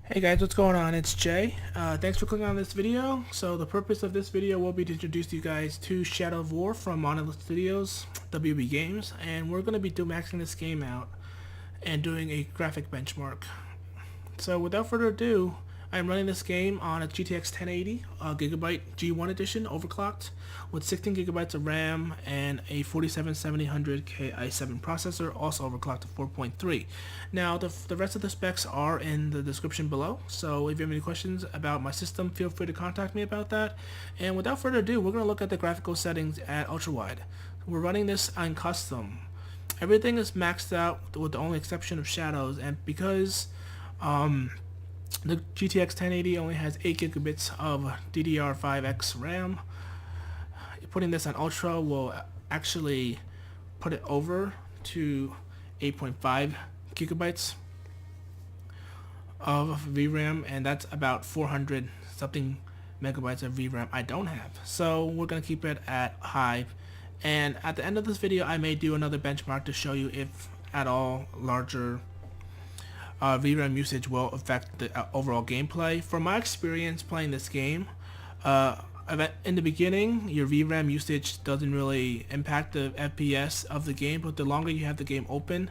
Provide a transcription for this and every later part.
Hey guys, what's going on? It's Jay. Thanks for clicking on this video. So the purpose of this video will be to introduce you guys to Shadow of War from Monolith Studios, WB Games, and we're going to be maxing this game out and doing a graphic benchmark. So without further ado, I'm running this game on a GTX 1080 gigabyte G1 edition overclocked with 16 gigabytes of RAM and a 4770K i7 processor, also overclocked to 4.3. Now the rest of the specs are in the description below, so if you have any questions about my system, feel free to contact me about that. And without further ado, we're going to look at the graphical settings at ultra wide. We're running this on custom. Everything is maxed out with the only exception of shadows, and because the GTX 1080 only has 8 gigabits of DDR5X RAM, putting this on Ultra will actually put it over to 8.5 gigabytes of VRAM, and that's about 400 something megabytes of VRAM I don't have. So we're going to keep it at high, and at the end of this video I may do another benchmark to show you if at all larger VRAM usage will affect the overall gameplay. From my experience playing this game, in the beginning your VRAM usage doesn't really impact the FPS of the game, but the longer you have the game open,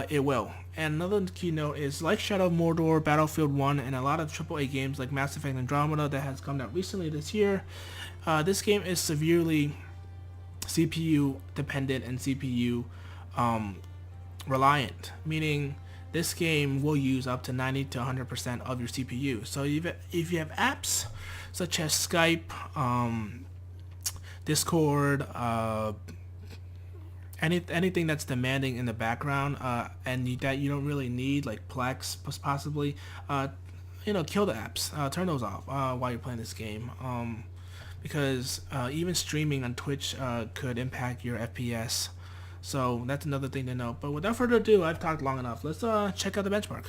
it will. And another key note is, like Shadow of Mordor, Battlefield 1, and a lot of AAA games like Mass Effect Andromeda that has come out recently this year, this game is severely CPU dependent and CPU reliant, meaning this game will use up to 90 to 100% of your CPU. So if you have apps such as Skype, Discord, anything that's demanding in the background, and that you don't really need, like Plex possibly, kill the apps, turn those off while you're playing this game, because even streaming on Twitch could impact your FPS. So that's another thing to know. But without further ado, I've talked long enough. Let's check out the benchmark.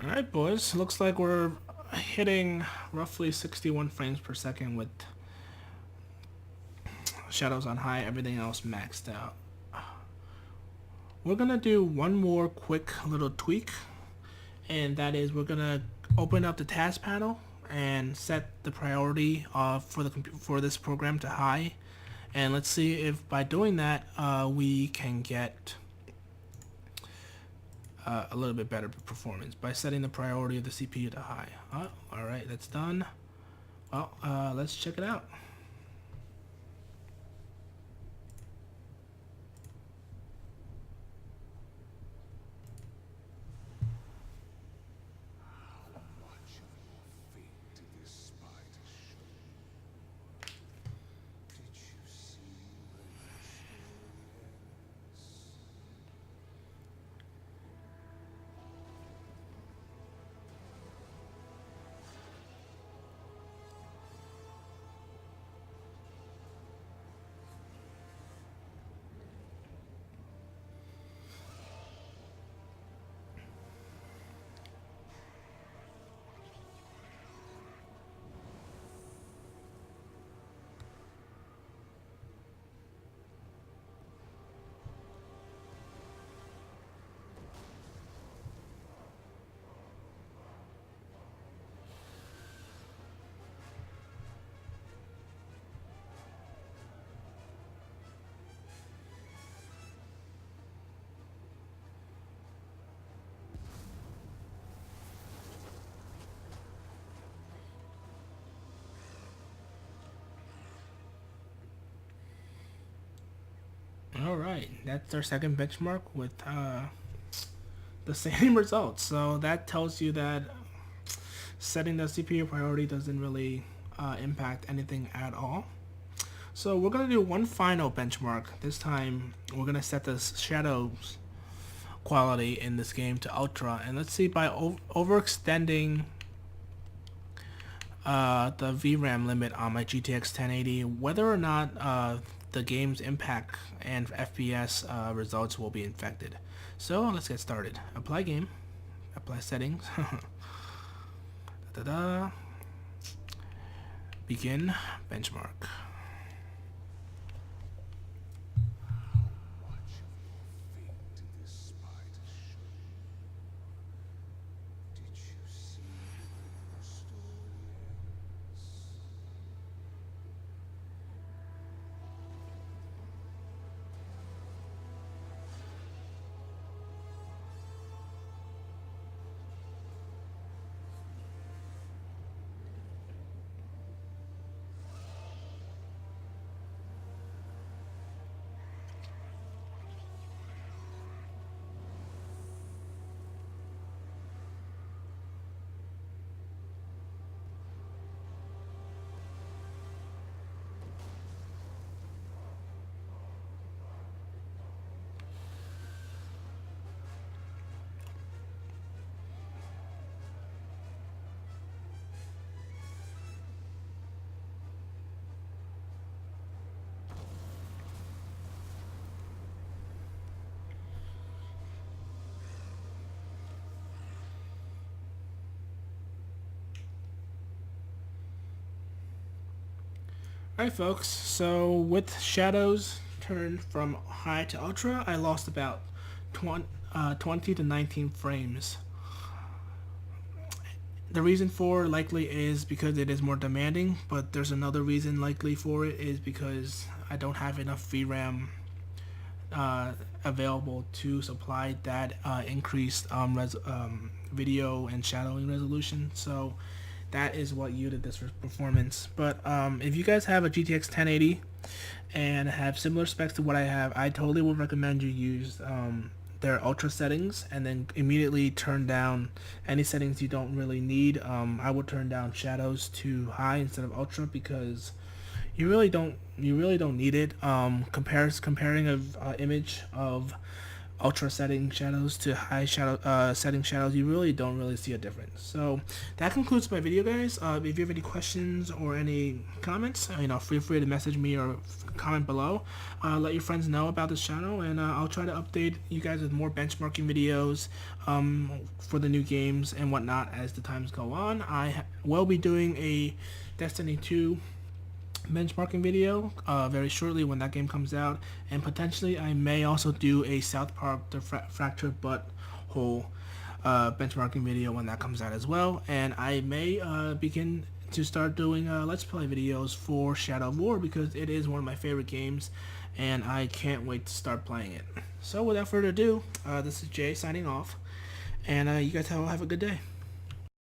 Alright boys, looks like we're hitting roughly 61 frames per second with shadows on high, everything else maxed out. We're gonna do one more quick little tweak, and that is we're gonna open up the task panel and set the priority for this program to high, and let's see if by doing that we can get a little bit better performance by setting the priority of the CPU to high. Alright, that's done. Well, let's check it out. Alright, that's our second benchmark with the same results. So that tells you that setting the CPU priority doesn't really impact anything at all. So we're going to do one final benchmark. This time we're going to set the shadows quality in this game to ultra, and let's see, by overextending the VRAM limit on my GTX 1080, whether or not the game's impact and FPS results will be affected. So let's get started. Apply game, apply settings, begin benchmark. Alright folks, so with shadows turned from high to ultra, I lost about 20 to 19 frames. The reason for likely is because it is more demanding, but there's another reason likely for it is because I don't have enough VRAM available to supply that increased video and shadowing resolution. So that is what yielded this performance. But if you guys have a GTX 1080 and have similar specs to what I have, I totally would recommend you use their ultra settings and then immediately turn down any settings you don't really need. I would turn down shadows to high instead of ultra because you really don't need it. Comparing an image of ultra setting shadows to high shadow setting shadows, you really don't see a difference. So that concludes my video, guys. If you have any questions or any comments, feel free to message me or comment below. Let your friends know about this channel, and I'll try to update you guys with more benchmarking videos for the new games and whatnot as the times go on. I will be doing a Destiny 2 benchmarking video very shortly when that game comes out, and potentially I may also do a South Park The Fractured Butthole benchmarking video when that comes out as well, and I may begin to start doing Let's Play videos for Shadow of War because it is one of my favorite games and I can't wait to start playing it. So without further ado, this is Jay signing off, and you guys all have a good day.